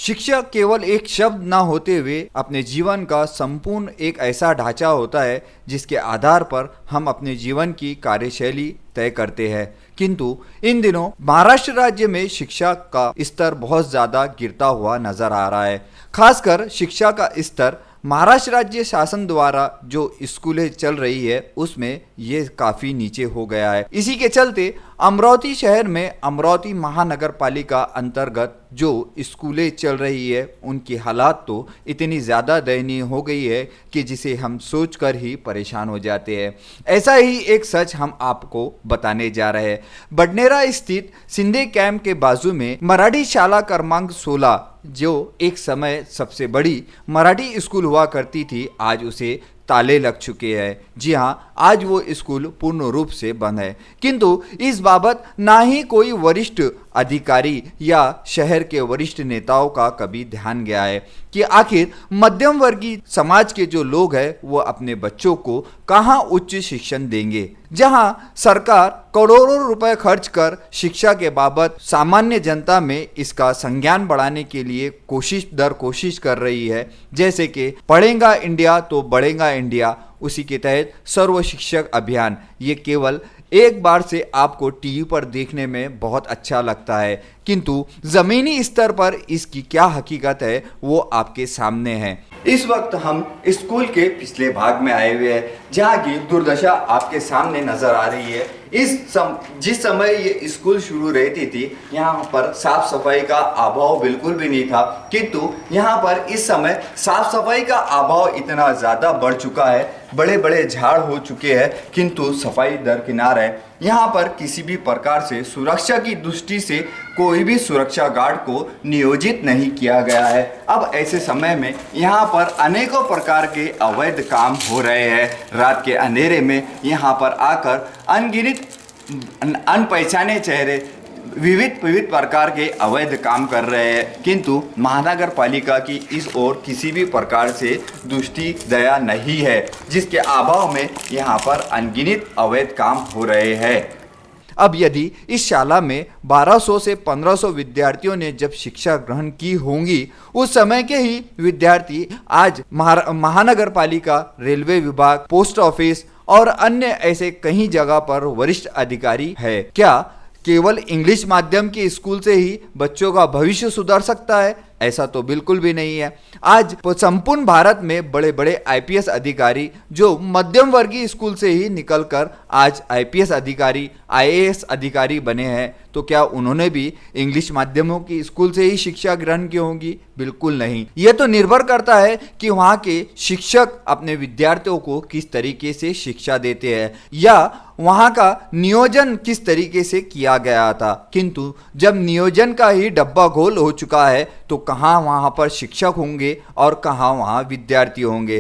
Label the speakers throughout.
Speaker 1: शिक्षा केवल एक शब्द ना होते हुए अपने जीवन का संपूर्ण एक ऐसा ढांचा होता है जिसके आधार पर हम अपने जीवन की कार्यशैली तय करते हैं। किंतु इन दिनों महाराष्ट्र राज्य में शिक्षा का स्तर बहुत ज़्यादा गिरता हुआ नजर आ रहा है। खासकर शिक्षा का स्तर महाराष्ट्र राज्य शासन द्वारा जो स्कूलें चल रही है उसमें ये काफ़ी नीचे हो गया है। इसी के चलते अमरावती शहर में अमरावती महानगर पालिका अंतर्गत जो स्कूलें चल रही है उनकी हालात तो इतनी ज़्यादा दयनीय हो गई है कि जिसे हम सोचकर ही परेशान हो जाते हैं। ऐसा ही एक सच हम आपको बताने जा रहे हैं। बडनेरा स्थित सिंधे कैंप के बाजू में मराठी शाला क्रमांक 16 जो एक समय सबसे बड़ी मराठी स्कूल हुआ करती थी, आज उसे ताले लग चुके हैं। जी हाँ, आज वो स्कूल पूर्ण रूप से बंद है। किंतु इस बाबत ना ही कोई वरिष्ठ अधिकारी या शहर के वरिष्ठ नेताओं का कभी ध्यान गया है कि आखिर मध्यम वर्गीय समाज के जो लोग हैं वो अपने बच्चों को कहाँ उच्च शिक्षण देंगे, जहां सरकार करोड़ों रुपए खर्च कर शिक्षा के बाबत सामान्य जनता में इसका संज्ञान बढ़ाने के लिए कोशिश कर रही है। जैसे कि पढ़ेगा इंडिया तो बढ़ेगा इंडिया, उसी के तहत सर्व शिक्षक अभियान। ये केवल एक बार से आपको टीवी पर देखने में बहुत अच्छा लगता है, किंतु ज़मीनी स्तर पर इसकी क्या हकीकत है वो आपके सामने है। इस वक्त हम स्कूल के पिछले भाग में आए हुए हैं जहाँ की दुर्दशा आपके सामने नजर आ रही है। जिस समय ये स्कूल शुरू रहती थी यहाँ पर साफ सफाई का अभाव बिल्कुल भी नहीं था, किंतु यहाँ पर इस समय साफ सफाई का अभाव इतना ज़्यादा बढ़ चुका है, बड़े बड़े झाड़ हो चुके हैं, किंतु सफाई दरकिनार है। यहाँ पर किसी भी प्रकार से सुरक्षा की दृष्टि से कोई भी सुरक्षा गार्ड को नियोजित नहीं किया गया है। अब ऐसे समय में यहाँ पर अनेकों प्रकार के अवैध काम हो रहे हैं। रात के अंधेरे में यहाँ पर आकर अनगिनत अनपहचाने चेहरे विविध प्रकार के अवैध काम कर रहे हैं, किंतु महानगर पालिका की इस ओर किसी भी प्रकार से दृष्टि दया नहीं है, जिसके अभाव में यहाँ पर अनगिनत अवैध काम हो रहे हैं। अब यदि इस शाला में 1200 से 1500 विद्यार्थियों ने जब शिक्षा ग्रहण की होंगी, उस समय के ही विद्यार्थी आज महानगर पालिका, रेलवे विभाग, पोस्ट ऑफिस और अन्य ऐसे कई जगह पर वरिष्ठ अधिकारी है। क्या केवल इंग्लिश माध्यम के स्कूल से ही बच्चों का भविष्य सुधर सकता है? ऐसा तो बिल्कुल भी नहीं है। आज संपूर्ण भारत में बड़े बड़े आईपीएस अधिकारी जो मध्यम वर्गीय स्कूल से ही निकलकर आज आईपीएस अधिकारी, आईएएस अधिकारी बने हैं, तो क्या उन्होंने भी इंग्लिश माध्यमों की स्कूल से ही शिक्षा ग्रहण की होगी? बिल्कुल नहीं। यह तो निर्भर करता है कि वहाँ के शिक्षक अपने विद्यार्थियों को किस तरीके से शिक्षा देते हैं या वहाँ का नियोजन किस तरीके से किया गया था। किंतु जब नियोजन का ही डब्बा गोल हो चुका है तो कहाँ वहाँ पर शिक्षक होंगे और कहाँ वहाँ विद्यार्थी होंगे।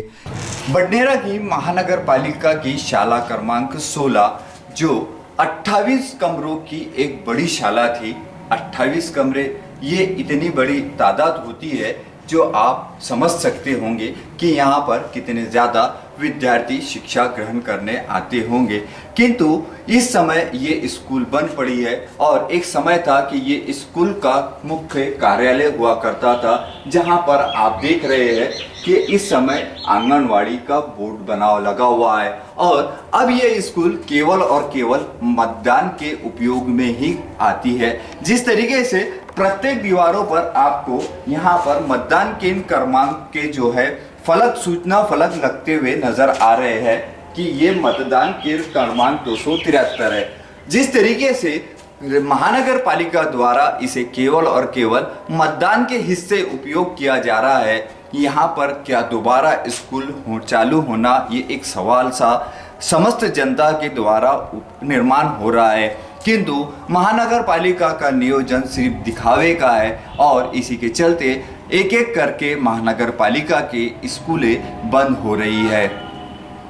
Speaker 1: बडनेरा की महानगर पालिका की शाला क्रमांक 16 जो 28 कमरों की एक बड़ी शाला थी। 28 कमरे, ये इतनी बड़ी तादाद होती है जो आप समझ सकते होंगे कि यहाँ पर कितने ज़्यादा विद्यार्थी शिक्षा ग्रहण करने आते होंगे। किंतु इस समय ये स्कूल बंद पड़ी है और एक समय था कि ये स्कूल का मुख्य कार्यालय हुआ करता था, जहाँ पर आप देख रहे हैं कि इस समय आंगनवाड़ी का बोर्ड लगा हुआ है और अब ये स्कूल केवल और केवल मतदान के उपयोग में ही आती है। जिस तरीके से प्रत्येक दीवारों पर आपको यहाँ पर मतदान केंद्र क्रमांक के जो है फलक, सूचना फलक लगते हुए नजर आ रहे हैं कि ये मतदान केंद्र क्रमांक 273 है। जिस तरीके से महानगर पालिका द्वारा इसे केवल और केवल मतदान के हिस्से उपयोग किया जा रहा है, यहाँ पर क्या दोबारा स्कूल चालू होना ये एक सवाल सा समस्त जनता के द्वारा निर्माण हो रहा है। किंतु महानगर पालिका का नियोजन सिर्फ दिखावे का है और इसी के चलते एक एक करके महानगर पालिका की स्कूलें बंद हो रही है।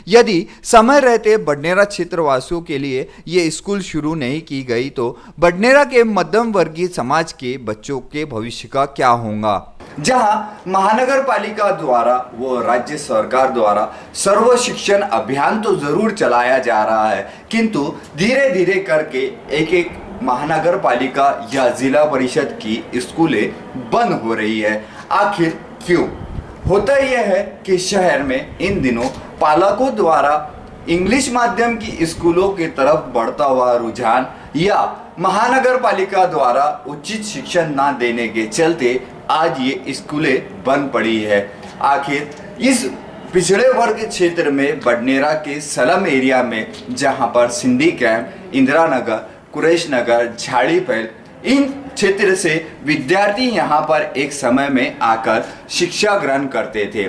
Speaker 1: यदि समय रहते बडनेरा क्षेत्रवासियों के लिए ये स्कूल शुरू नहीं की गई तो बडनेरा के मध्यम वर्गीय समाज के बच्चों के भविष्य का क्या होगा। जहां महानगर पालिका द्वारा व राज्य सरकार द्वारा सर्व शिक्षण अभियान तो जरूर चलाया जा रहा है, किंतु धीरे धीरे करके एक एक महानगर पालिका या जिला परिषद की स्कूलें बंद हो रही है। आखिर क्यों? होता यह है कि शहर में इन दिनों पालकों द्वारा इंग्लिश माध्यम की स्कूलों की तरफ बढ़ता हुआ रुझान या महानगर पालिका द्वारा उचित शिक्षण न देने के चलते आज ये स्कूलें बंद पड़ी है। आखिर इस पिछड़े वर्ग क्षेत्र में बडनेरा के सलम एरिया में, जहां पर सिंधी कैंप, इंदिरा नगर, कुरैश नगर, झाड़ीपैल, इन क्षेत्र से विद्यार्थी यहां पर एक समय में आकर शिक्षा ग्रहण करते थे।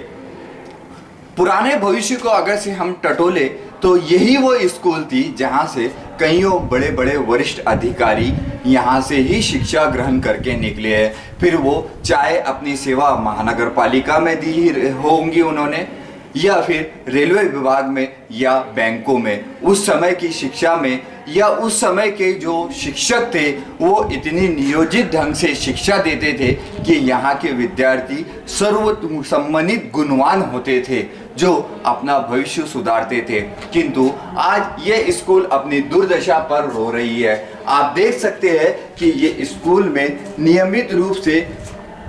Speaker 1: पुराने भविष्य को अगर से हम टटोले तो यही वो स्कूल थी जहां से कईयों बड़े बड़े वरिष्ठ अधिकारी यहां से ही शिक्षा ग्रहण करके निकले हैं। फिर वो चाहे अपनी सेवा महानगर पालिका में दी होंगी उन्होंने, या फिर रेलवे विभाग में या बैंकों में। उस समय की शिक्षा में या उस समय के जो शिक्षक थे वो इतनी नियोजित ढंग से शिक्षा देते थे कि यहाँ के विद्यार्थी सर्वसम्मानित गुणवान होते थे जो अपना भविष्य सुधारते थे। किंतु आज ये स्कूल अपनी दुर्दशा पर रो रही है। आप देख सकते हैं कि ये स्कूल में नियमित रूप से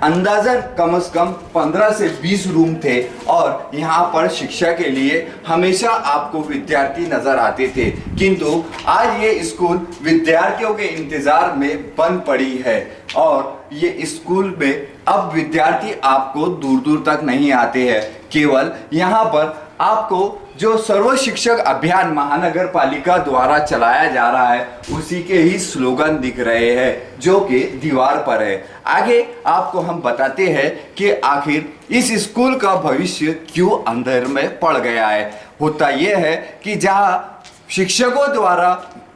Speaker 1: अंदाज़न कम से कम 15 से 20 रूम थे और यहाँ पर शिक्षा के लिए हमेशा आपको विद्यार्थी नजर आते थे। किंतु आज ये स्कूल विद्यार्थियों के इंतजार में बंद पड़ी है और ये स्कूल में अब विद्यार्थी आपको दूर दूर तक नहीं आते हैं। केवल यहाँ पर आपको जो सर्व शिक्षक अभियान महानगर पालिका द्वारा चलाया जा रहा है उसी के ही स्लोगन दिख रहे हैं जो कि दीवार पर है। आगे आपको हम बताते हैं कि आखिर इस स्कूल का भविष्य क्यों अंधेर में पड़ गया है। होता यह है कि जहां शिक्षकों द्वारा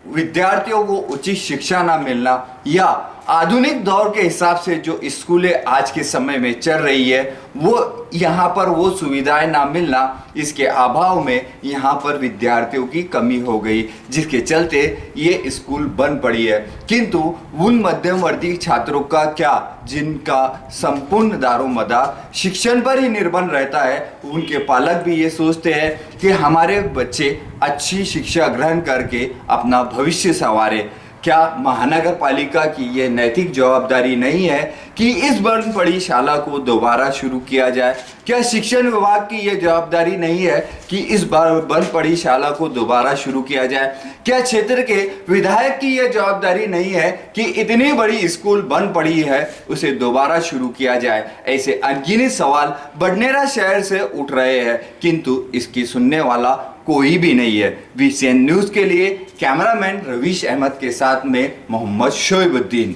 Speaker 1: विद्यार्थियों को उचित शिक्षा ना मिलना या आधुनिक दौर के हिसाब से जो स्कूलें आज के समय में चल रही है वो यहाँ पर वो सुविधाएं ना मिलना, इसके अभाव में यहाँ पर विद्यार्थियों की कमी हो गई जिसके चलते ये स्कूल बंद पड़ी है। किंतु उन मध्यम वर्गीय छात्रों का क्या जिनका संपूर्ण दारोमदार शिक्षण पर ही निर्भर रहता है, उनके पालक भी ये सोचते हैं कि हमारे बच्चे अच्छी शिक्षा ग्रहण करके अपना भविष्य संवारे। क्या महानगर पालिका की ये नैतिक जवाबदारी नहीं है कि इस बंद पड़ी शाला को दोबारा शुरू किया जाए? क्या शिक्षण विभाग की ये जवाबदारी नहीं है कि इस बार बंद पड़ी शाला को दोबारा शुरू किया जाए? क्या क्षेत्र के विधायक की ये जवाबदारी नहीं है कि इतनी बड़ी स्कूल बंद पड़ी है उसे दोबारा शुरू किया जाए? ऐसे अनगिनत सवाल बडनेरा शहर से उठ रहे हैं किंतु इसकी सुनने वाला कोई भी नहीं है। VCN न्यूज़ के लिए कैमरामैन रवीश अहमद के साथ में मोहम्मद शोएबुद्दीन।